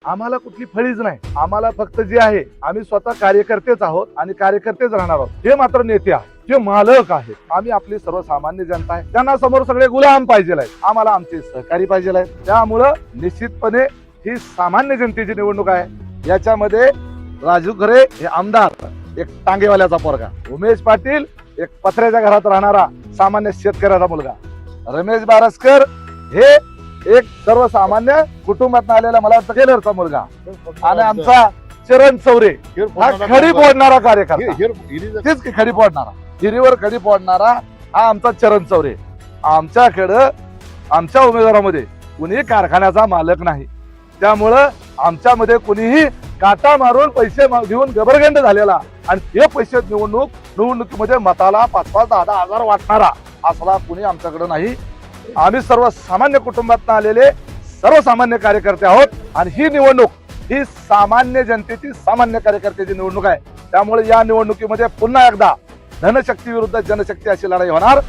आम्हाला कुठली फळीच नाही, आम्हाला फक्त जे आहे आम्ही स्वतः कार्यकर्तेच आहोत आणि कार्यकर्तेच राहणार आहोत। हे मात्र नेते आहेत, जे मालक आहेत, आम्ही आपली सर्वसामान्य जनता आहे, त्यांना समोर सगळे गुलाम पाहिजे आहेत, आम्हाला आमचे सहकारी पाहिजे आहेत। त्यामुळं निश्चितपणे ही सामान्य जनतेची निवडणूक आहे। याच्यामध्ये राजू खरे हे आमदार, एक टांगेवाल्याचा पोरगा, उमेश पाटील एक पत्र्याच्या घरात राहणारा सामान्य शेतकऱ्याचा मुलगा, रमेश बारसकर हे एक सर्वसामान्य कुटुंबात आलेला मला वाटतं टेलरचा मुलगा, आणि आमचा चरण चौरे हा खडी फोडणारा कार्यकर्ता, तेच की खडी फोडणारा, हिरीवर खडी फोडणारा हा आमचा चरण चौरे। आमच्याकडं आमच्या उमेदवारामध्ये कुणी कारखान्याचा मालक नाही, त्यामुळं आमच्यामध्ये कुणीही काटा मारून पैसे घेऊन गबरगंड झालेला आणि हे पैसे निवडणुकीमध्ये मताला 5-5, 10-10 हजार वाटणारा असला कुणी आमच्याकडे नाही। आम्ही सर्वसामान्य कुटुंबातून आलेले सर्वसामान्य कार्यकर्ते आहोत आणि ही निवडणूक ही सामान्य जनतेची, सामान्य कार्यकर्त्याची निवडणूक आहे। त्यामुळे या निवडणुकीमध्ये पुन्हा एकदा धनशक्ती विरुद्ध जनशक्ती अशी लढाई होणार।